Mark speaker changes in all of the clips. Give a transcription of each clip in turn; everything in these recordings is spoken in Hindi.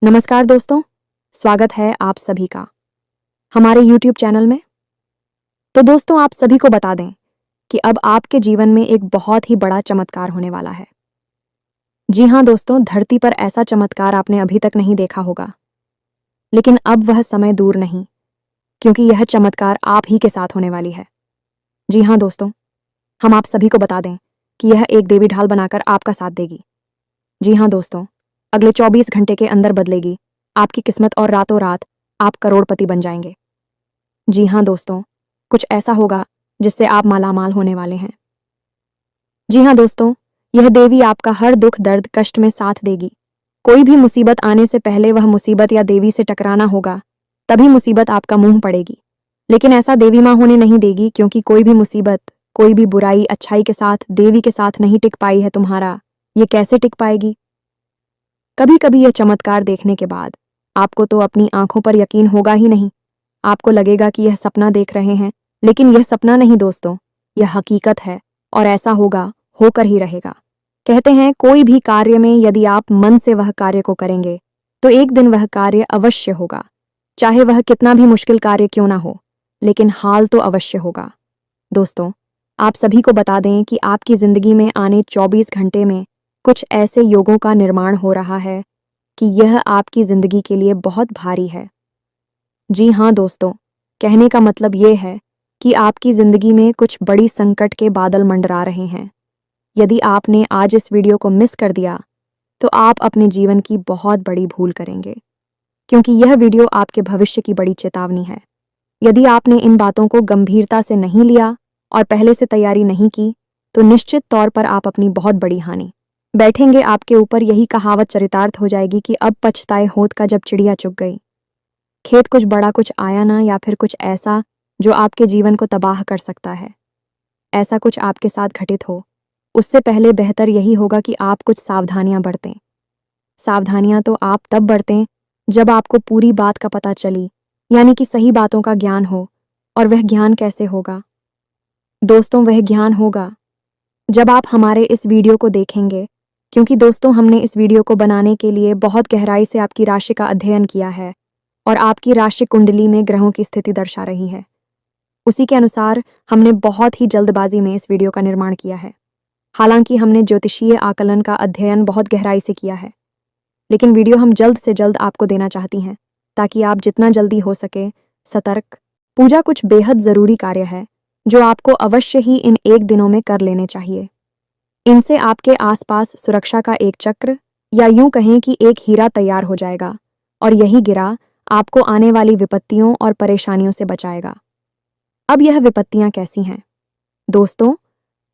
Speaker 1: नमस्कार दोस्तों, स्वागत है आप सभी का हमारे YouTube चैनल में। तो दोस्तों, आप सभी को बता दें कि अब आपके जीवन में एक बहुत ही बड़ा चमत्कार होने वाला है। जी हाँ दोस्तों, धरती पर ऐसा चमत्कार आपने अभी तक नहीं देखा होगा, लेकिन अब वह समय दूर नहीं, क्योंकि यह चमत्कार आप ही के साथ होने वाली है। जी हाँ दोस्तों, हम आप सभी को बता दें कि यह एक देवी ढाल बनाकर आपका साथ देगी। जी हाँ दोस्तों, अगले 24 घंटे के अंदर बदलेगी आपकी किस्मत और रातों रात आप करोड़पति बन जाएंगे। जी हाँ दोस्तों, कुछ ऐसा होगा जिससे आप मालामाल होने वाले हैं। जी हाँ दोस्तों, यह देवी आपका हर दुख दर्द कष्ट में साथ देगी। कोई भी मुसीबत आने से पहले वह मुसीबत या देवी से टकराना होगा, तभी मुसीबत आपका मुंह पड़ेगी। लेकिन ऐसा देवी माँ होने नहीं देगी, क्योंकि कोई भी मुसीबत, कोई भी बुराई अच्छाई के साथ, देवी के साथ नहीं टिक पाई है तुम्हारा, ये कैसे टिक पाएगी? कभी कभी यह चमत्कार देखने के बाद आपको तो अपनी आंखों पर यकीन होगा ही नहीं। आपको लगेगा कि यह सपना देख रहे हैं, लेकिन यह सपना नहीं दोस्तों, यह हकीकत है और ऐसा होगा, होकर ही रहेगा। कहते हैं कोई भी कार्य में यदि आप मन से वह कार्य को करेंगे तो एक दिन वह कार्य अवश्य होगा, चाहे वह कितना भी मुश्किल कार्य क्यों ना हो, लेकिन हाल तो अवश्य होगा। दोस्तों, आप सभी को बता दें कि आपकी जिंदगी में आने 24 घंटे में कुछ ऐसे योगों का निर्माण हो रहा है कि यह आपकी जिंदगी के लिए बहुत भारी है। जी हाँ दोस्तों, कहने का मतलब ये है कि आपकी जिंदगी में कुछ बड़ी संकट के बादल मंडरा रहे हैं। यदि आपने आज इस वीडियो को मिस कर दिया तो आप अपने जीवन की बहुत बड़ी भूल करेंगे, क्योंकि यह वीडियो आपके भविष्य की बड़ी चेतावनी है। यदि आपने इन बातों को गंभीरता से नहीं लिया और पहले से तैयारी नहीं की तो निश्चित तौर पर आप अपनी बहुत बड़ी हानि बैठेंगे। आपके ऊपर यही कहावत चरितार्थ हो जाएगी कि अब पछताए होत का जब चिड़िया चुग गई। खेत कुछ बड़ा कुछ आया ना, या फिर कुछ ऐसा जो आपके जीवन को तबाह कर सकता है। ऐसा कुछ आपके साथ घटित हो उससे पहले बेहतर यही होगा कि आप कुछ सावधानियां बरतें। सावधानियां तो आप तब बरतें जब आपको पूरी बात का पता चली, यानी कि सही बातों का ज्ञान हो। और वह ज्ञान कैसे होगा दोस्तों? वह ज्ञान होगा जब आप हमारे इस वीडियो को देखेंगे, क्योंकि दोस्तों हमने इस वीडियो को बनाने के लिए बहुत गहराई से आपकी राशि का अध्ययन किया है और आपकी राशि कुंडली में ग्रहों की स्थिति दर्शा रही है। उसी के अनुसार हमने बहुत ही जल्दबाजी में इस वीडियो का निर्माण किया है। हालांकि हमने ज्योतिषीय आकलन का अध्ययन बहुत गहराई से किया है, लेकिन वीडियो हम जल्द से जल्द आपको देना चाहती हैं, ताकि आप जितना जल्दी हो सके सतर्क। पूजा कुछ बेहद ज़रूरी कार्य है जो आपको अवश्य ही इन 1 दिनों में कर लेने चाहिए। इनसे आपके आसपास सुरक्षा का एक चक्र, या यूं कहें कि एक हीरा तैयार हो जाएगा, और यही गिरा आपको आने वाली विपत्तियों और परेशानियों से बचाएगा। अब यह विपत्तियां कैसी हैं दोस्तों?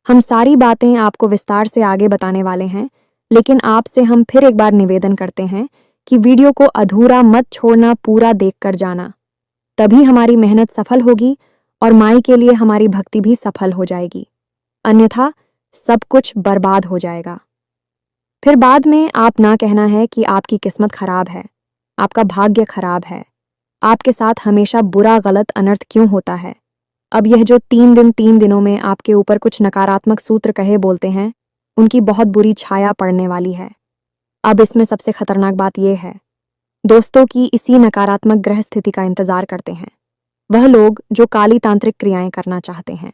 Speaker 1: हम सारी बातें आपको विस्तार से आगे बताने वाले हैं, लेकिन आपसे हम फिर एक बार निवेदन करते हैं कि वीडियो को अधूरा मत छोड़ना, पूरा देखकर जाना। तभी हमारी मेहनत सफल होगी और माई के लिए हमारी भक्ति भी सफल हो जाएगी, अन्यथा सब कुछ बर्बाद हो जाएगा। फिर बाद में आप ना कहना है कि आपकी किस्मत खराब है, आपका भाग्य खराब है, आपके साथ हमेशा बुरा गलत अनर्थ क्यों होता है। अब यह जो 3 दिनों में आपके ऊपर कुछ नकारात्मक सूत्र कहे बोलते हैं, उनकी बहुत बुरी छाया पड़ने वाली है। अब इसमें सबसे खतरनाक बात यह है दोस्तों कि इसी नकारात्मक ग्रह स्थिति का इंतजार करते हैं वह लोग जो काली तांत्रिक क्रियाएं करना चाहते हैं।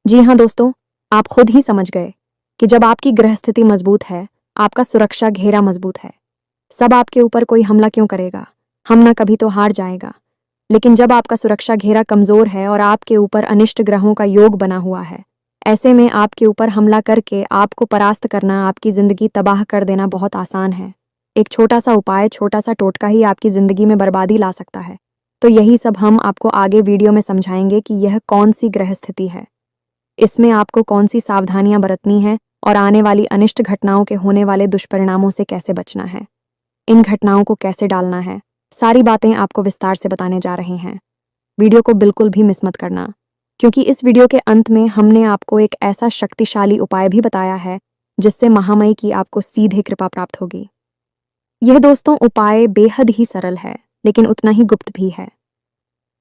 Speaker 1: जी हाँ दोस्तों, आप खुद ही समझ गए कि जब आपकी ग्रह स्थिति मजबूत है, आपका सुरक्षा घेरा मजबूत है, सब आपके ऊपर कोई हमला क्यों करेगा? हम ना कभी तो हार जाएगा। लेकिन जब आपका सुरक्षा घेरा कमजोर है और आपके ऊपर अनिष्ट ग्रहों का योग बना हुआ है, ऐसे में आपके ऊपर हमला करके आपको परास्त करना, आपकी जिंदगी तबाह कर देना बहुत आसान है। एक छोटा सा उपाय, छोटा सा टोटका ही आपकी जिंदगी में बर्बादी ला सकता है। तो यही सब हम आपको आगे वीडियो में समझाएंगे कि यह कौन सी ग्रह स्थिति है, इसमें आपको कौन सी सावधानियां बरतनी है और आने वाली अनिष्ट घटनाओं के होने वाले दुष्परिणामों से कैसे बचना है, इन घटनाओं को कैसे डालना है। सारी बातें आपको विस्तार से बताने जा रहे हैं। वीडियो को बिल्कुल भी मिस मत करना, क्योंकि इस वीडियो के अंत में हमने आपको एक ऐसा शक्तिशाली उपाय भी बताया है जिससे महामाई की आपको सीधे कृपा प्राप्त होगी। यह दोस्तों उपाय बेहद ही सरल है, लेकिन उतना ही गुप्त भी है।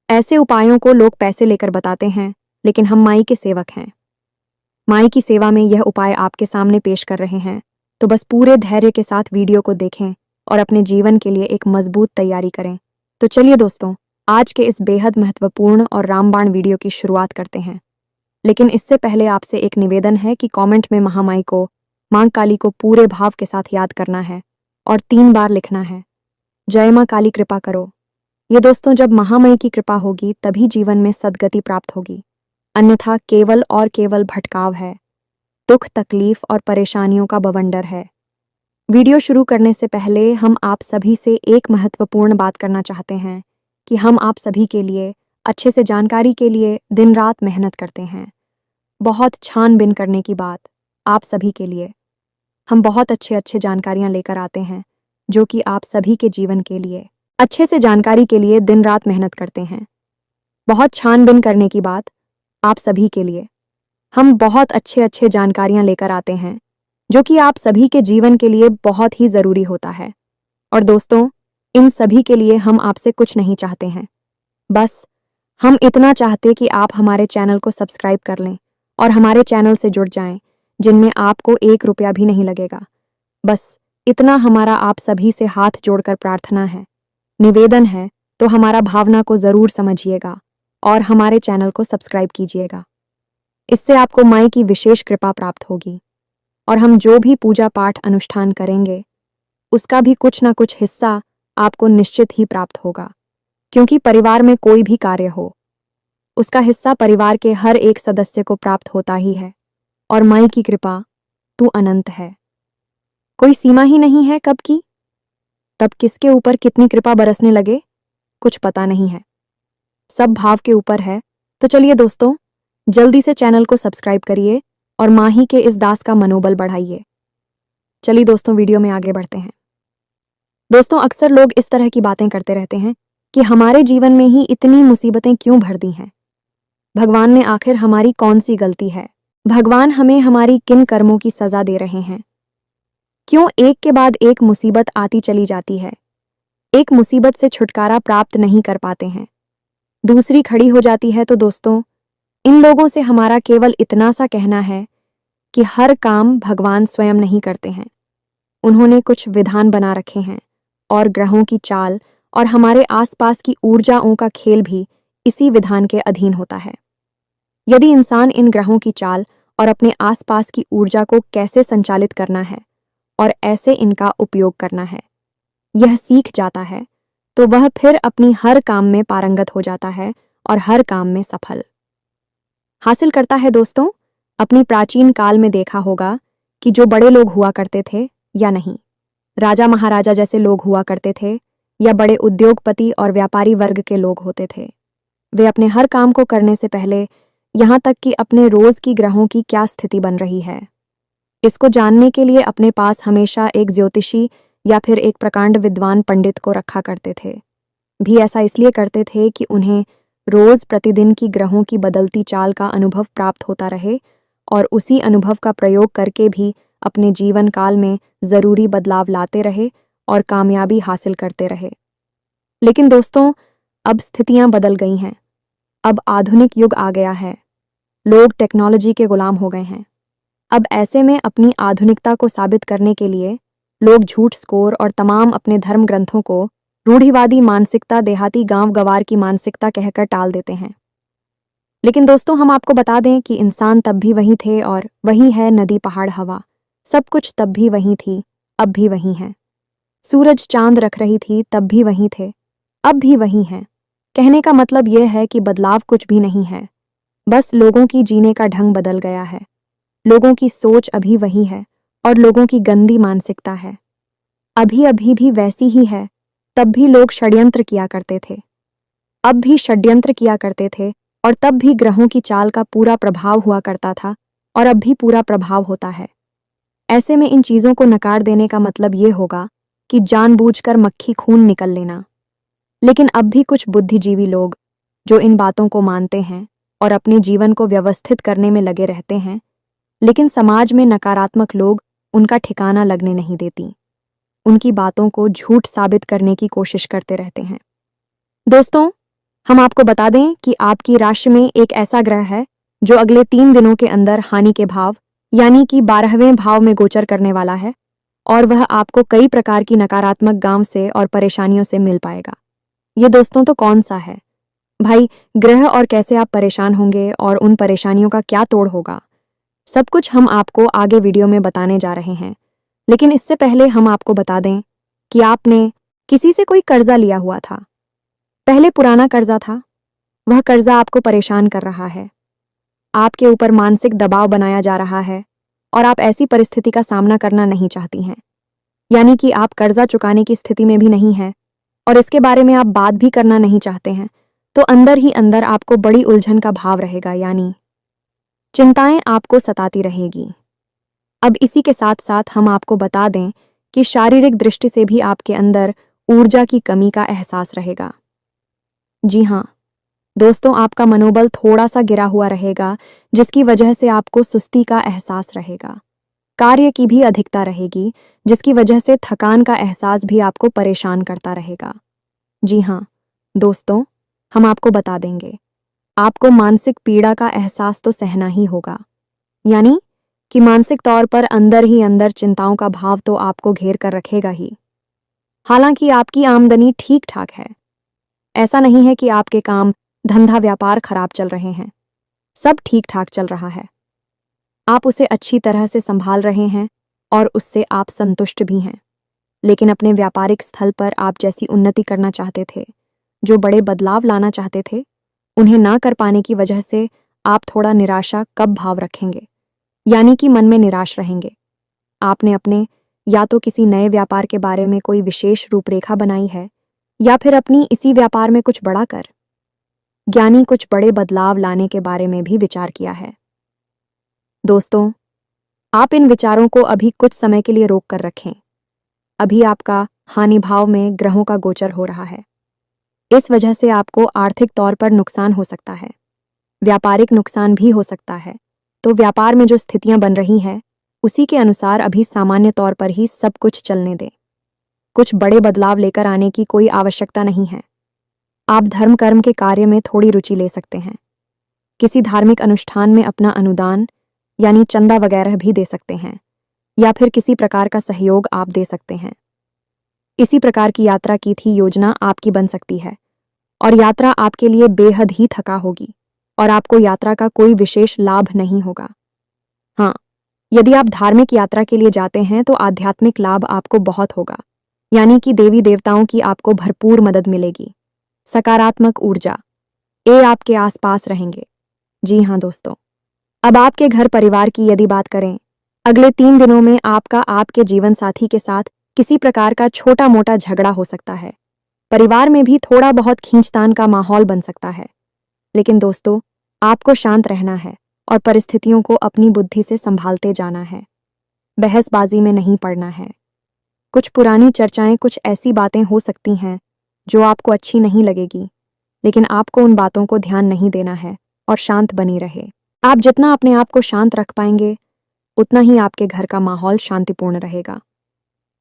Speaker 1: ऐसे उपायों को लोग पैसे लेकर बताते हैं, लेकिन हम माई के सेवक हैं। माई की सेवा में यह उपाय आपके सामने पेश कर रहे हैं, तो बस पूरे धैर्य के साथ वीडियो को देखें और अपने जीवन के लिए एक मजबूत तैयारी करें। तो चलिए दोस्तों, आज के इस बेहद महत्वपूर्ण और रामबाण वीडियो की शुरुआत करते हैं। लेकिन इससे पहले आपसे एक निवेदन है कि कमेंट में महामाई को, मां काली को पूरे भाव के साथ याद करना है और 3 बार लिखना है, जय मां काली कृपा करो। ये दोस्तों, जब महामाई की कृपा होगी तभी जीवन में सद्गति प्राप्त होगी, अन्यथा केवल और केवल भटकाव है, दुख, तकलीफ और परेशानियों का बवंडर है। वीडियो शुरू करने से पहले हम आप सभी से एक महत्वपूर्ण बात करना चाहते हैं कि हम आप सभी के लिए अच्छे से जानकारी के लिए दिन रात मेहनत करते हैं। बहुत छानबीन करने की बात आप सभी के लिए हम बहुत अच्छे जानकारियां लेकर आते हैं, जो कि आप सभी के जीवन के लिए अच्छे से जानकारी के लिए दिन रात मेहनत करते हैं। बहुत छानबीन करने की बात आप सभी के लिए हम बहुत अच्छे जानकारियां लेकर आते हैं, जो कि आप सभी के जीवन के लिए बहुत ही ज़रूरी होता है। और दोस्तों, इन सभी के लिए हम आपसे कुछ नहीं चाहते हैं, बस हम इतना चाहते कि आप हमारे चैनल को सब्सक्राइब कर लें और हमारे चैनल से जुड़ जाएं, जिनमें आपको 1 रुपया भी नहीं लगेगा। बस इतना हमारा आप सभी से हाथ जोड़कर प्रार्थना है, निवेदन है। तो हमारा भावना को ज़रूर समझिएगा और हमारे चैनल को सब्सक्राइब कीजिएगा। इससे आपको माई की विशेष कृपा प्राप्त होगी और हम जो भी पूजा पाठ अनुष्ठान करेंगे उसका भी कुछ ना कुछ हिस्सा आपको निश्चित ही प्राप्त होगा, क्योंकि परिवार में कोई भी कार्य हो उसका हिस्सा परिवार के हर एक सदस्य को प्राप्त होता ही है। और माई की कृपा तू अनंत है, कोई सीमा ही नहीं है कब की, तब किसके ऊपर कितनी कृपा बरसने लगे कुछ पता नहीं है, सब भाव के ऊपर है। तो चलिए दोस्तों, जल्दी से चैनल को सब्सक्राइब करिए और माही के इस दास का मनोबल बढ़ाइए। चलिए दोस्तों, वीडियो में आगे बढ़ते हैं। दोस्तों, अक्सर लोग इस तरह की बातें करते रहते हैं कि हमारे जीवन में ही इतनी मुसीबतें क्यों भर दी हैं, भगवान ने आखिर हमारी कौन सी गलती है, भगवान हमें हमारी किन कर्मों की सजा दे रहे हैं, क्यों एक के बाद एक मुसीबत आती चली जाती है, एक मुसीबत से छुटकारा प्राप्त नहीं कर पाते हैं, दूसरी खड़ी हो जाती है। तो दोस्तों, इन लोगों से हमारा केवल इतना सा कहना है कि हर काम भगवान स्वयं नहीं करते हैं, उन्होंने कुछ विधान बना रखे हैं और ग्रहों की चाल और हमारे आसपास की ऊर्जाओं का खेल भी इसी विधान के अधीन होता है। यदि इंसान इन ग्रहों की चाल और अपने आसपास की ऊर्जा को कैसे संचालित करना है और ऐसे इनका उपयोग करना है यह सीख जाता है, तो वह फिर अपनी हर काम में पारंगत हो जाता है और हर काम में सफल हासिल करता है। दोस्तों, अपनी प्राचीन काल में देखा होगा कि जो बड़े लोग हुआ करते थे या नहीं, राजा महाराजा जैसे लोग हुआ करते थे या बड़े उद्योगपति और व्यापारी वर्ग के लोग होते थे, वे अपने हर काम को करने से पहले यहाँ तक कि अपने रोज की ग्रहों की क्या स्थिति बन रही है इसको जानने के लिए अपने पास हमेशा एक ज्योतिषी या फिर एक प्रकांड विद्वान पंडित को रखा करते थे। भी ऐसा इसलिए करते थे कि उन्हें रोज प्रतिदिन की ग्रहों की बदलती चाल का अनुभव प्राप्त होता रहे और उसी अनुभव का प्रयोग करके भी अपने जीवन काल में ज़रूरी बदलाव लाते रहे और कामयाबी हासिल करते रहे। लेकिन दोस्तों, अब स्थितियां बदल गई हैं, अब आधुनिक युग आ गया है, लोग टेक्नोलॉजी के गुलाम हो गए हैं। अब ऐसे में अपनी आधुनिकता को साबित करने के लिए लोग झूठ, स्कोर और तमाम अपने धर्म ग्रंथों को रूढ़िवादी मानसिकता, देहाती गांव गवार की मानसिकता कहकर टाल देते हैं। लेकिन दोस्तों, हम आपको बता दें कि इंसान तब भी वही थे और वही है, नदी, पहाड़, हवा, सब कुछ तब भी वही थी, अब भी वही है। सूरज चांद रख रही थी, तब भी वही थे, अब भी वही हैं। कहने का मतलब यह है कि बदलाव कुछ भी नहीं है, बस लोगों की जीने का ढंग बदल गया है। लोगों की सोच अभी वही है और लोगों की गंदी मानसिकता है अभी भी वैसी ही है। तब भी लोग षड्यंत्र किया करते थे, अब भी षड्यंत्र किया करते थे और तब भी ग्रहों की चाल का पूरा प्रभाव हुआ करता था और अब भी पूरा प्रभाव होता है। ऐसे में इन चीज़ों को नकार देने का मतलब ये होगा कि जानबूझकर मक्खी खून निकल लेना। लेकिन अब भी कुछ बुद्धिजीवी लोग जो इन बातों को मानते हैं और अपने जीवन को व्यवस्थित करने में लगे रहते हैं, लेकिन समाज में नकारात्मक लोग उनका ठिकाना लगने नहीं देती, उनकी बातों को झूठ साबित करने की कोशिश करते रहते हैं। दोस्तों, हम आपको बता दें कि आपकी राशि में एक ऐसा ग्रह है जो अगले 3 दिनों के अंदर हानि के भाव यानी कि 12वें भाव में गोचर करने वाला है और वह आपको कई प्रकार की नकारात्मक गांव से और परेशानियों से मिल पाएगा। ये दोस्तों तो कौन सा है भाई, ग्रह और कैसे आप परेशान होंगे और उन परेशानियों का क्या तोड़ होगा, सब कुछ हम आपको आगे वीडियो में बताने जा रहे हैं। लेकिन इससे पहले हम आपको बता दें कि आपने किसी से कोई कर्जा लिया हुआ था, पहले पुराना कर्जा था, वह कर्जा आपको परेशान कर रहा है, आपके ऊपर मानसिक दबाव बनाया जा रहा है और आप ऐसी परिस्थिति का सामना करना नहीं चाहती हैं। यानी कि आप कर्जा चुकाने की स्थिति में भी नहीं हैं और इसके बारे में आप बात भी करना नहीं चाहते हैं, तो अंदर ही अंदर आपको बड़ी उलझन का भाव रहेगा, यानी चिंताएं आपको सताती रहेगी। अब इसी के साथ साथ हम आपको बता दें कि शारीरिक दृष्टि से भी आपके अंदर ऊर्जा की कमी का एहसास रहेगा। जी हाँ दोस्तों, आपका मनोबल थोड़ा सा गिरा हुआ रहेगा, जिसकी वजह से आपको सुस्ती का एहसास रहेगा। कार्य की भी अधिकता रहेगी, जिसकी वजह से थकान का एहसास भी आपको परेशान करता रहेगा। जी हाँ दोस्तों, हम आपको बता देंगे, आपको मानसिक पीड़ा का एहसास तो सहना ही होगा। यानी कि मानसिक तौर पर अंदर ही अंदर चिंताओं का भाव तो आपको घेर कर रखेगा ही। हालांकि आपकी आमदनी ठीक ठाक है, ऐसा नहीं है कि आपके काम धंधा व्यापार खराब चल रहे हैं, सब ठीक ठाक चल रहा है। आप उसे अच्छी तरह से संभाल रहे हैं और उससे आप संतुष्ट भी हैं। लेकिन अपने व्यापारिक स्थल पर आप जैसी उन्नति करना चाहते थे, जो बड़े बदलाव लाना चाहते थे, उन्हें ना कर पाने की वजह से आप थोड़ा निराशा कब भाव रखेंगे, यानी कि मन में निराश रहेंगे। आपने अपने या तो किसी नए व्यापार के बारे में कोई विशेष रूपरेखा बनाई है या फिर अपनी इसी व्यापार में कुछ बड़ा कर, यानी कुछ बड़े बदलाव लाने के बारे में भी विचार किया है। दोस्तों, आप इन विचारों को अभी कुछ समय के लिए रोक कर रखें। अभी आपका हानि भाव में ग्रहों का गोचर हो रहा है। इस वजह से आपको आर्थिक तौर पर नुकसान हो सकता है, व्यापारिक नुकसान भी हो सकता है। तो व्यापार में जो स्थितियां बन रही हैं, उसी के अनुसार अभी सामान्य तौर पर ही सब कुछ चलने दें। कुछ बड़े बदलाव लेकर आने की कोई आवश्यकता नहीं है। आप धर्म कर्म के कार्य में थोड़ी रुचि ले सकते हैं। किसी धार्मिक अनुष्ठान में अपना अनुदान यानी चंदा वगैरह भी दे सकते हैं, या फिर किसी प्रकार का सहयोग आप दे सकते हैं। इसी प्रकार की यात्रा की थी योजना आपकी बन सकती है और यात्रा आपके लिए बेहद ही थका होगी और आपको यात्रा का कोई विशेष लाभ नहीं होगा। हाँ, यदि आप धार्मिक यात्रा के लिए जाते हैं तो आध्यात्मिक लाभ आपको बहुत होगा, यानी कि देवी देवताओं की आपको भरपूर मदद मिलेगी। सकारात्मक ऊर्जा आपके आसपास रहेंगे। जी हाँ दोस्तों, अब आपके घर परिवार की यदि बात करें, अगले 3 दिनों में आपका आपके जीवन साथी के साथ किसी प्रकार का छोटा मोटा झगड़ा हो सकता है। परिवार में भी थोड़ा बहुत खींचतान का माहौल बन सकता है। लेकिन दोस्तों, आपको शांत रहना है और परिस्थितियों को अपनी बुद्धि से संभालते जाना है। बहसबाजी में नहीं पड़ना है। कुछ पुरानी चर्चाएं, कुछ ऐसी बातें हो सकती हैं जो आपको अच्छी नहीं लगेगी, लेकिन आपको उन बातों को ध्यान नहीं देना है और शांत बनी रहे। आप जितना अपने आप को शांत रख पाएंगे, उतना ही आपके घर का माहौल शांतिपूर्ण रहेगा,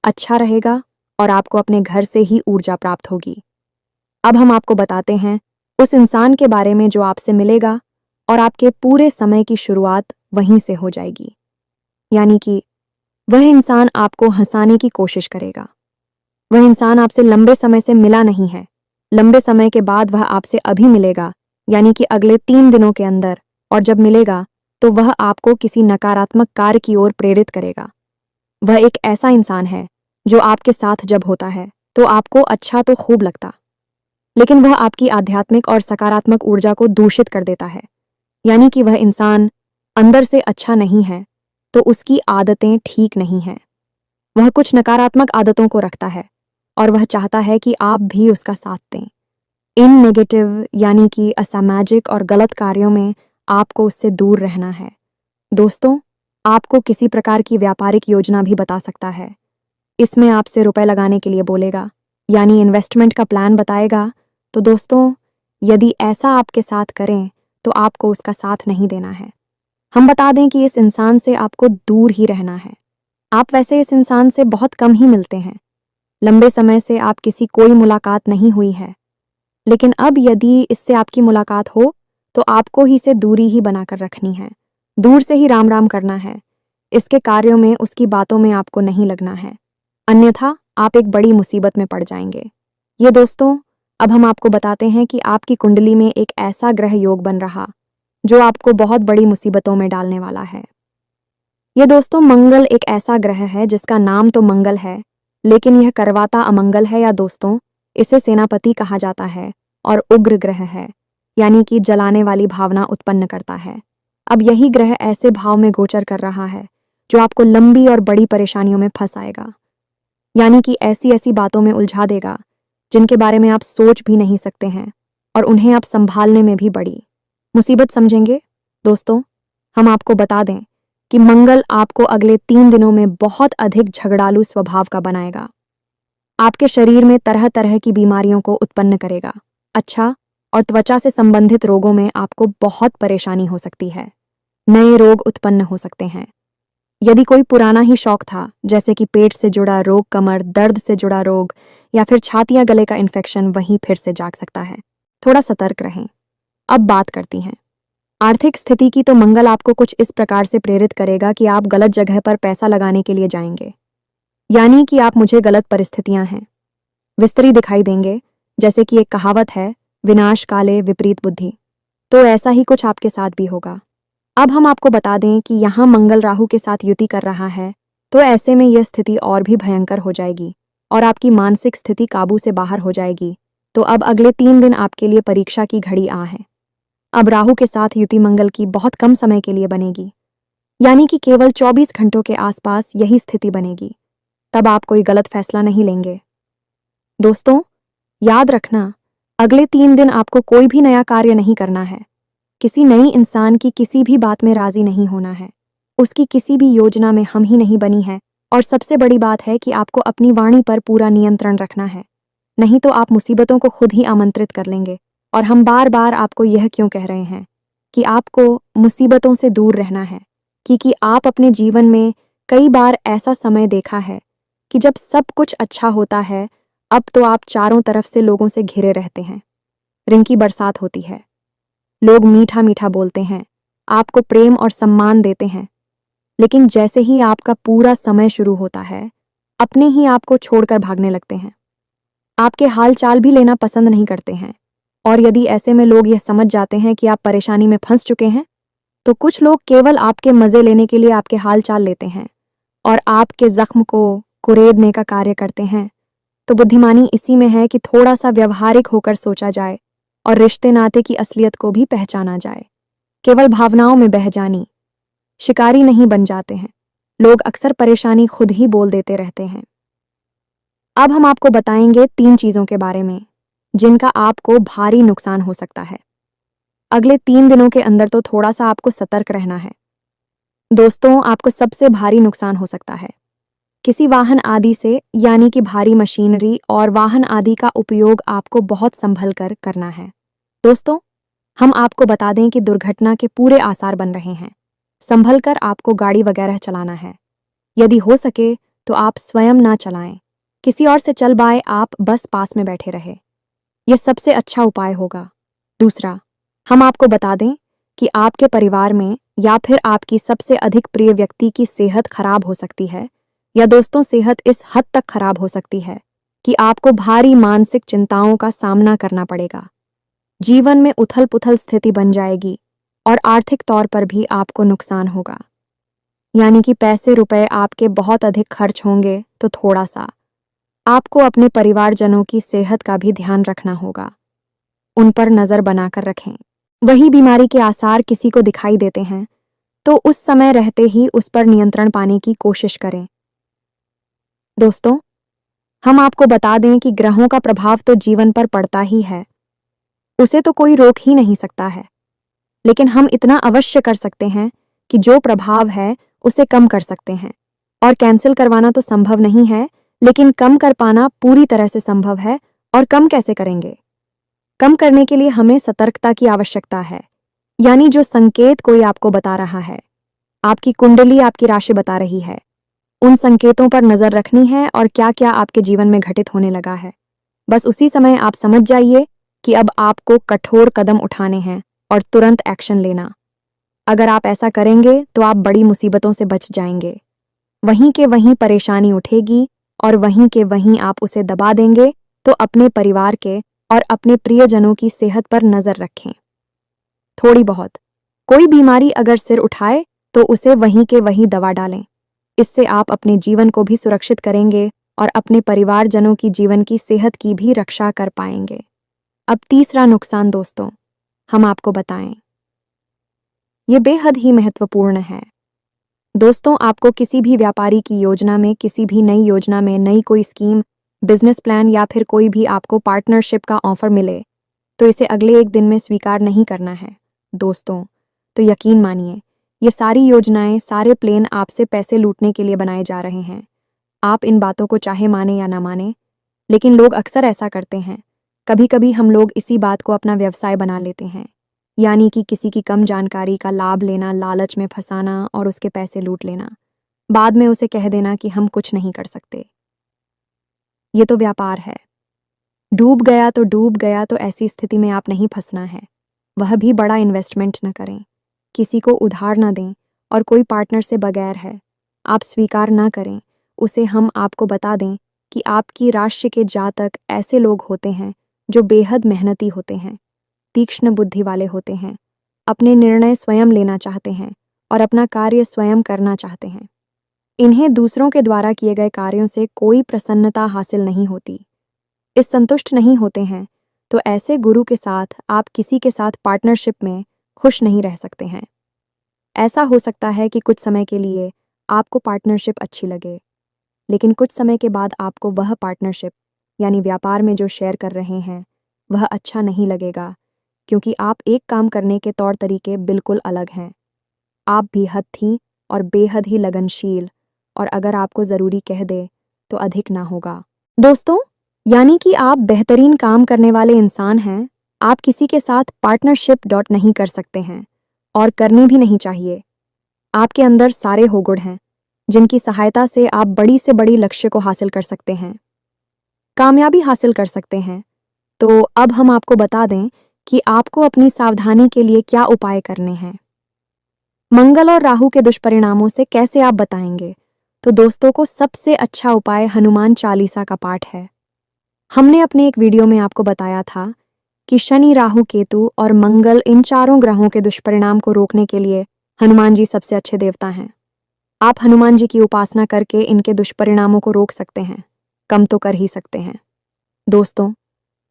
Speaker 1: अच्छा रहेगा और आपको अपने घर से ही ऊर्जा प्राप्त होगी। अब हम आपको बताते हैं उस इंसान के बारे में जो आपसे मिलेगा और आपके पूरे समय की शुरुआत वहीं से हो जाएगी। यानी कि वह इंसान आपको हंसाने की कोशिश करेगा। वह इंसान आपसे लंबे समय से मिला नहीं है, लंबे समय के बाद वह आपसे अभी मिलेगा, यानी कि अगले 3 दिनों के अंदर। और जब मिलेगा तो वह आपको किसी नकारात्मक कार्य की ओर प्रेरित करेगा। वह एक ऐसा इंसान है जो आपके साथ जब होता है तो आपको अच्छा तो खूब लगता, लेकिन वह आपकी आध्यात्मिक और सकारात्मक ऊर्जा को दूषित कर देता है। यानी कि वह इंसान अंदर से अच्छा नहीं है, तो उसकी आदतें ठीक नहीं हैं। वह कुछ नकारात्मक आदतों को रखता है और वह चाहता है कि आप भी उसका साथ दें। इन नेगेटिव यानी कि असामाजिक और गलत कार्यों में आपको उससे दूर रहना है। दोस्तों, आपको किसी प्रकार की व्यापारिक योजना भी बता सकता है। इसमें आपसे रुपए लगाने के लिए बोलेगा, यानी इन्वेस्टमेंट का प्लान बताएगा। तो दोस्तों, यदि ऐसा आपके साथ करें तो आपको उसका साथ नहीं देना है। हम बता दें कि इस इंसान से आपको दूर ही रहना है। आप वैसे इस इंसान से बहुत कम ही मिलते हैं, लंबे समय से आप किसी कोई मुलाकात नहीं हुई है, लेकिन अब यदि इससे आपकी मुलाकात हो तो आपको ही से दूरी ही बनाकर रखनी है, दूर से ही राम राम करना है। इसके कार्यों में, उसकी बातों में आपको नहीं लगना है, अन्यथा आप एक बड़ी मुसीबत में पड़ जाएंगे। ये दोस्तों, अब हम आपको बताते हैं कि आपकी कुंडली में एक ऐसा ग्रह योग बन रहा जो आपको बहुत बड़ी मुसीबतों में डालने वाला है। ये दोस्तों, मंगल एक ऐसा ग्रह है जिसका नाम तो मंगल है, लेकिन यह करवाता अमंगल है, या दोस्तों इसे सेनापति कहा जाता है और उग्र ग्रह है, यानी कि जलाने वाली भावना उत्पन्न करता है। अब यही ग्रह ऐसे भाव में गोचर कर रहा है जो आपको लंबी और बड़ी परेशानियों में फंसाएगा, यानी कि ऐसी ऐसी बातों में उलझा देगा जिनके बारे में आप सोच भी नहीं सकते हैं, और उन्हें आप संभालने में भी बड़ी मुसीबत समझेंगे। दोस्तों, हम आपको बता दें कि मंगल आपको अगले 3 दिनों में बहुत अधिक झगड़ालू स्वभाव का बनाएगा। आपके शरीर में तरह तरह की बीमारियों को उत्पन्न करेगा। अच्छा, और त्वचा से संबंधित रोगों में आपको बहुत परेशानी हो सकती है। नए रोग उत्पन्न हो सकते हैं। यदि कोई पुराना ही शौक था, जैसे कि पेट से जुड़ा रोग, कमर दर्द से जुड़ा रोग, या फिर छाती या गले का इन्फेक्शन, वहीं फिर से जाग सकता है। थोड़ा सतर्क रहें। अब बात करती हैं आर्थिक स्थिति की। तो मंगल आपको कुछ इस प्रकार से प्रेरित करेगा कि आप गलत जगह पर पैसा लगाने के लिए जाएंगे, यानी कि आप मुझे गलत परिस्थितियां हैं विस्तरी दिखाई देंगे। जैसे कि एक कहावत है, विनाश काले विपरीत बुद्धि, तो ऐसा ही कुछ आपके साथ भी होगा। अब हम आपको बता दें कि यहाँ मंगल राहु के साथ युति कर रहा है, तो ऐसे में यह स्थिति और भी भयंकर हो जाएगी और आपकी मानसिक स्थिति काबू से बाहर हो जाएगी। तो अब अगले 3 दिन आपके लिए परीक्षा की घड़ी आ है। अब राहु के साथ युति मंगल की बहुत कम समय के लिए बनेगी, यानी कि केवल 24 घंटों के आसपास यही स्थिति बनेगी। तब आप कोई गलत फैसला नहीं लेंगे। दोस्तों, याद रखना, अगले 3 दिन आपको कोई भी नया कार्य नहीं करना है। किसी नई इंसान की किसी भी बात में राजी नहीं होना है। उसकी किसी भी योजना में हम ही नहीं बनी है। और सबसे बड़ी बात है कि आपको अपनी वाणी पर पूरा नियंत्रण रखना है, नहीं तो आप मुसीबतों को खुद ही आमंत्रित कर लेंगे। और हम बार बार आपको यह क्यों कह रहे हैं कि आपको मुसीबतों से दूर रहना है, क्योंकि आप अपने जीवन में कई बार ऐसा समय देखा है कि जब सब कुछ अच्छा होता है, अब तो आप चारों तरफ से लोगों से घिरे रहते हैं। रिंग की बरसात होती है, लोग मीठा मीठा बोलते हैं, आपको प्रेम और सम्मान देते हैं, लेकिन जैसे ही आपका पूरा समय शुरू होता है, अपने ही आपको छोड़कर भागने लगते हैं। आपके हाल चाल भी लेना पसंद नहीं करते हैं। और यदि ऐसे में लोग यह समझ जाते हैं कि आप परेशानी में फंस चुके हैं, तो कुछ लोग केवल आपके मजे लेने के लिए आपके हाल चाल लेते हैं और आपके जख्म को कुरेदने का कार्य करते हैं। तो बुद्धिमानी इसी में है कि थोड़ा सा व्यवहारिक होकर सोचा जाए और रिश्ते नाते की असलियत को भी पहचाना जाए। केवल भावनाओं में बह जानी, शिकारी नहीं बन जाते हैं। लोग अक्सर परेशानी खुद ही बोल देते रहते हैं। अब हम आपको बताएंगे 3 चीजों के बारे में जिनका आपको भारी नुकसान हो सकता है। अगले 3 दिनों के अंदर तो थोड़ा सा आपको सतर्क रहना है। दोस्तों, आपको सबसे भारी नुकसान हो सकता है किसी वाहन आदि से, यानी कि भारी मशीनरी और वाहन आदि का उपयोग आपको बहुत संभल कर करना है। दोस्तों, हम आपको बता दें कि दुर्घटना के पूरे आसार बन रहे हैं। संभल कर आपको गाड़ी वगैरह चलाना है। यदि हो सके तो आप स्वयं ना चलाएं, किसी और से चलवाएं, आप बस पास में बैठे रहे। यह सबसे अच्छा उपाय होगा। दूसरा, हम आपको बता दें कि आपके परिवार में या फिर आपकी सबसे अधिक प्रिय व्यक्ति की सेहत खराब हो सकती है, या दोस्तों सेहत इस हद तक खराब हो सकती है कि आपको भारी मानसिक चिंताओं का सामना करना पड़ेगा। जीवन में उथल पुथल स्थिति बन जाएगी और आर्थिक तौर पर भी आपको नुकसान होगा, यानी कि पैसे रुपए आपके बहुत अधिक खर्च होंगे। तो थोड़ा सा आपको अपने परिवारजनों की सेहत का भी ध्यान रखना होगा, उन पर नजर बनाकर रखें। वही बीमारी के आसार किसी को दिखाई देते हैं तो उस समय रहते ही उस पर नियंत्रण पाने की कोशिश करें। दोस्तों, हम आपको बता दें कि ग्रहों का प्रभाव तो जीवन पर पड़ता ही है, उसे तो कोई रोक ही नहीं सकता है, लेकिन हम इतना अवश्य कर सकते हैं कि जो प्रभाव है उसे कम कर सकते हैं। और कैंसिल करवाना तो संभव नहीं है, लेकिन कम कर पाना पूरी तरह से संभव है। और कम कैसे करेंगे? कम करने के लिए हमें सतर्कता की आवश्यकता है, यानी जो संकेत कोई आपको बता रहा है, आपकी कुंडली आपकी राशि बता रही है, उन संकेतों पर नजर रखनी है और क्या क्या आपके जीवन में घटित होने लगा है। बस उसी समय आप समझ जाइए कि अब आपको कठोर कदम उठाने हैं और तुरंत एक्शन लेना। अगर आप ऐसा करेंगे तो आप बड़ी मुसीबतों से बच जाएंगे। वहीं के वहीं परेशानी उठेगी और वहीं के वहीं आप उसे दबा देंगे, तो अपने परिवार के और अपने प्रियजनों की सेहत पर नजर रखें। थोड़ी बहुत कोई बीमारी अगर सिर उठाए तो उसे वहीं के वहीं दवा डालें। इससे आप अपने जीवन को भी सुरक्षित करेंगे और अपने परिवारजनों की जीवन की सेहत की भी रक्षा कर पाएंगे। अब तीसरा नुकसान दोस्तों, हम आपको बताएं। ये बेहद ही महत्वपूर्ण है। दोस्तों, आपको किसी भी व्यापारी की योजना में, किसी भी नई योजना में, नई कोई स्कीम, बिजनेस प्लान या फिर कोई भी आपको पार्टनरशिप का ऑफर मिले तो इसे अगले एक दिन में स्वीकार नहीं करना है दोस्तों। तो यकीन मानिए, ये सारी योजनाएं, सारे प्लान आपसे पैसे लूटने के लिए बनाए जा रहे हैं। आप इन बातों को चाहे माने या ना माने, लेकिन लोग अक्सर ऐसा करते हैं। कभी कभी हम लोग इसी बात को अपना व्यवसाय बना लेते हैं, यानी कि किसी की कम जानकारी का लाभ लेना, लालच में फंसाना और उसके पैसे लूट लेना। बाद में उसे कह देना कि हम कुछ नहीं कर सकते। ये तो व्यापार है। डूब गया तो डूब गया, तो ऐसी स्थिति में आप नहीं फंसना है। वह भी बड़ा इन्वेस्टमेंट न करें, किसी को उधार ना दें और कोई पार्टनर से बगैर है आप स्वीकार ना करें उसे। हम आपको बता दें कि आपकी राशि के जातक ऐसे लोग होते हैं जो बेहद मेहनती होते हैं, तीक्ष्ण बुद्धि वाले होते हैं, अपने निर्णय स्वयं लेना चाहते हैं और अपना कार्य स्वयं करना चाहते हैं। इन्हें दूसरों के द्वारा किए गए कार्यों से कोई प्रसन्नता हासिल नहीं होती। इस संतुष्ट नहीं होते हैं, तो ऐसे गुरु के साथ आप किसी के साथ पार्टनरशिप में खुश नहीं रह सकते हैं। ऐसा हो सकता है कि कुछ समय के लिए आपको पार्टनरशिप अच्छी लगे, लेकिन कुछ समय के बाद आपको वह पार्टनरशिप यानी व्यापार में जो शेयर कर रहे हैं वह अच्छा नहीं लगेगा, क्योंकि आप एक काम करने के तौर तरीके बिल्कुल अलग हैं। आप भी हत्थी और बेहद ही लगनशील, और अगर आपको ज़रूरी कह दे तो अधिक ना होगा दोस्तों। यानी कि आप बेहतरीन काम करने वाले इंसान हैं। आप किसी के साथ पार्टनरशिप डॉट नहीं कर सकते हैं और करनी भी नहीं चाहिए। आपके अंदर सारे होगुण हैं जिनकी सहायता से आप बड़ी से बड़ी लक्ष्य को हासिल कर सकते हैं, कामयाबी हासिल कर सकते हैं। तो अब हम आपको बता दें कि आपको अपनी सावधानी के लिए क्या उपाय करने हैं। मंगल और राहु के दुष्परिणामों से कैसे आप बताएंगे? तो दोस्तों को सबसे अच्छा उपाय हनुमान चालीसा का पाठ है। हमने अपने एक वीडियो में आपको बताया था कि शनि, राहु, केतु और मंगल, इन चारों ग्रहों के दुष्परिणाम को रोकने के लिए हनुमान जी सबसे अच्छे देवता हैं। आप हनुमान जी की उपासना करके इनके दुष्परिणामों को रोक सकते हैं, कम तो कर ही सकते हैं। दोस्तों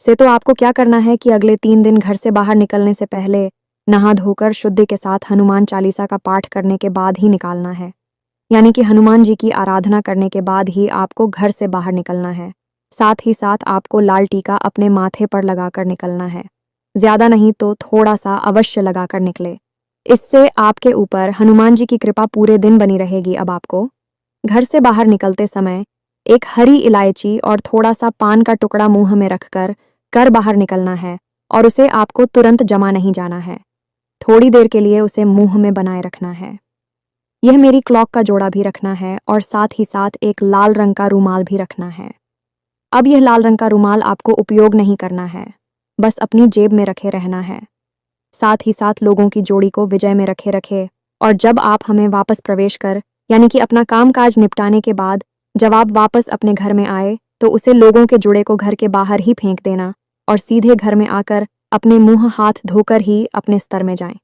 Speaker 1: से तो आपको क्या करना है कि अगले 3 दिन घर से बाहर निकलने से पहले नहा धोकर शुद्धि के साथ हनुमान चालीसा का पाठ करने के बाद ही निकालना है। यानी कि हनुमान जी की आराधना करने के बाद ही आपको घर से बाहर निकलना है। साथ ही साथ आपको लाल टीका अपने माथे पर लगाकर निकलना है। ज्यादा नहीं तो थोड़ा सा अवश्य लगाकर निकले। इससे आपके ऊपर हनुमान जी की कृपा पूरे दिन बनी रहेगी। अब आपको घर से बाहर निकलते समय एक हरी इलायची और थोड़ा सा पान का टुकड़ा मुंह में रखकर कर बाहर निकलना है, और उसे आपको तुरंत जमा नहीं जाना है। थोड़ी देर के लिए उसे मुंह में बनाए रखना है। यह मेरी क्लॉक का जोड़ा भी रखना है और साथ ही साथ एक लाल रंग का रूमाल भी रखना है। अब यह लाल रंग का रूमाल आपको उपयोग नहीं करना है, बस अपनी जेब में रखे रहना है। साथ ही साथ लोगों की जोड़ी को विजय में रखे रखे, और जब आप हमें वापस प्रवेश कर यानी कि अपना कामकाज निपटाने के बाद जब आप वापस अपने घर में आए तो उसे लोगों के जुड़े को घर के बाहर ही फेंक देना और सीधे घर में आकर अपने मुंह हाथ धोकर ही अपने स्तर में जाएं,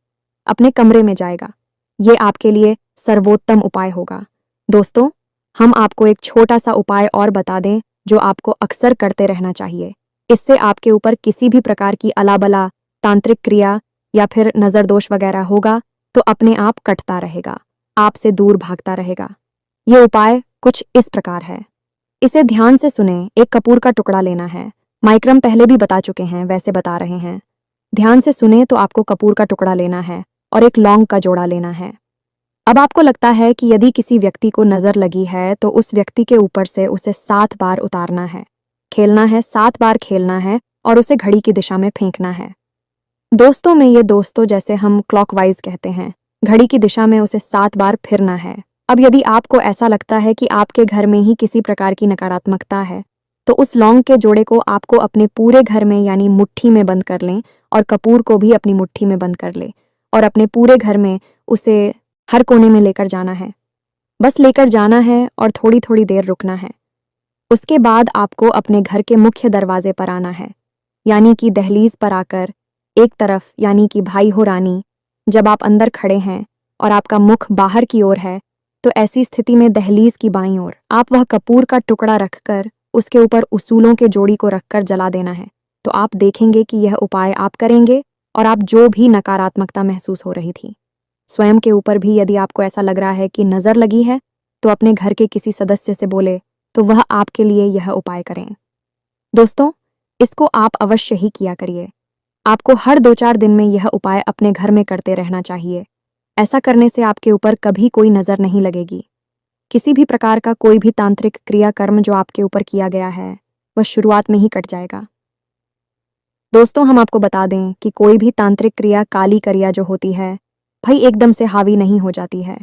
Speaker 1: अपने कमरे में जाएगा। ये आपके लिए सर्वोत्तम उपाय होगा। दोस्तों, हम आपको एक छोटा सा उपाय और बता दें जो आपको अक्सर करते रहना चाहिए। इससे आपके ऊपर किसी भी प्रकार की अलाबला, तांत्रिक क्रिया या फिर नज़र दोष वगैरह होगा तो अपने आप कटता रहेगा, आपसे दूर भागता रहेगा। ये उपाय कुछ इस प्रकार है। इसे ध्यान से सुने। एक कपूर का टुकड़ा लेना है। माइक्रम पहले भी बता चुके हैं, वैसे बता रहे हैं। ध्यान से सुने तो आपको कपूर का टुकड़ा लेना है और एक लौंग का जोड़ा लेना है। अब आपको लगता है कि यदि किसी व्यक्ति को नजर लगी है तो उस व्यक्ति के ऊपर से उसे 7 बार उतारना है, खेलना है, 7 बार खेलना है और उसे घड़ी की दिशा में फेंकना है। दोस्तों में ये दोस्तों जैसे हम क्लॉकवाइज कहते हैं, घड़ी की दिशा में उसे 7 बार फिरना है। अब यदि आपको ऐसा लगता है कि आपके घर में ही किसी प्रकार की नकारात्मकता है तो उस लौंग के जोड़े को आपको अपने पूरे घर में यानी मुट्ठी में बंद कर लें और कपूर को भी अपनी मुट्ठी में बंद कर लें और अपने पूरे घर में उसे हर कोने में लेकर जाना है। बस लेकर जाना है और थोड़ी थोड़ी देर रुकना है। उसके बाद आपको अपने घर के मुख्य दरवाजे पर आना है, यानी कि दहलीज पर आकर एक तरफ, यानी कि भाई हो रानी, जब आप अंदर खड़े हैं और आपका मुख बाहर की ओर है, तो ऐसी स्थिति में दहलीज की बाईं ओर आप वह कपूर का टुकड़ा रखकर उसके ऊपर उसूलों के जोड़ी को रखकर जला देना है। तो आप देखेंगे कि यह उपाय आप करेंगे और आप जो भी नकारात्मकता महसूस हो रही थी, स्वयं के ऊपर भी यदि आपको ऐसा लग रहा है कि नजर लगी है, तो अपने घर के किसी सदस्य से बोले तो वह आपके लिए यह उपाय करें। दोस्तों, इसको आप अवश्य ही किया करिए। आपको हर 2-4 दिन में यह उपाय अपने घर में करते रहना चाहिए। ऐसा करने से आपके ऊपर कभी कोई नजर नहीं लगेगी। किसी भी प्रकार का कोई भी तांत्रिक क्रियाकर्म जो आपके ऊपर किया गया है, वह शुरुआत में ही कट जाएगा। दोस्तों, हम आपको बता दें कि कोई भी तांत्रिक क्रिया, काली क्रिया जो होती है, भाई एकदम से हावी नहीं हो जाती है।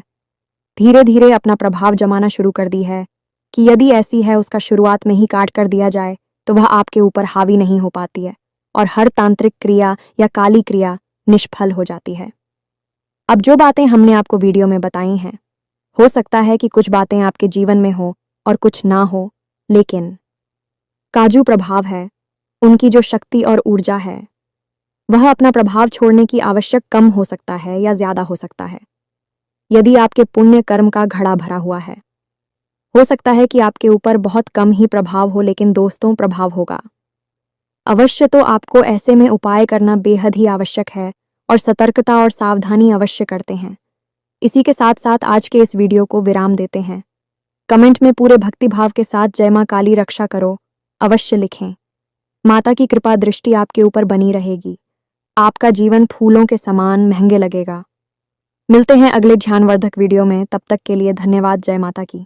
Speaker 1: धीरे धीरे अपना प्रभाव जमाना शुरू कर दी है कि यदि ऐसी है उसका शुरुआत में ही काट कर दिया जाए तो वह आपके ऊपर हावी नहीं हो पाती है और हर तांत्रिक क्रिया या काली क्रिया निष्फल हो जाती है। अब जो बातें हमने आपको वीडियो में बताई हैं, हो सकता है कि कुछ बातें आपके जीवन में हो और कुछ ना हो, लेकिन काजू प्रभाव है, उनकी जो शक्ति और ऊर्जा है, वह अपना प्रभाव छोड़ने की आवश्यक कम हो सकता है या ज्यादा हो सकता है। यदि आपके पुण्य कर्म का घड़ा भरा हुआ है, हो सकता है कि आपके ऊपर बहुत कम ही प्रभाव हो, लेकिन दोस्तों प्रभाव होगा अवश्य। तो आपको ऐसे में उपाय करना बेहद ही आवश्यक है और सतर्कता और सावधानी अवश्य करते हैं। इसी के साथ साथ आज के इस वीडियो को विराम देते हैं। कमेंट में पूरे भक्तिभाव के साथ जय मां काली रक्षा करो अवश्य लिखें। माता की कृपा दृष्टि आपके ऊपर बनी रहेगी। आपका जीवन फूलों के समान महंगे लगेगा। मिलते हैं अगले ध्यानवर्धक वीडियो में, तब तक के लिए धन्यवाद। जय माता की।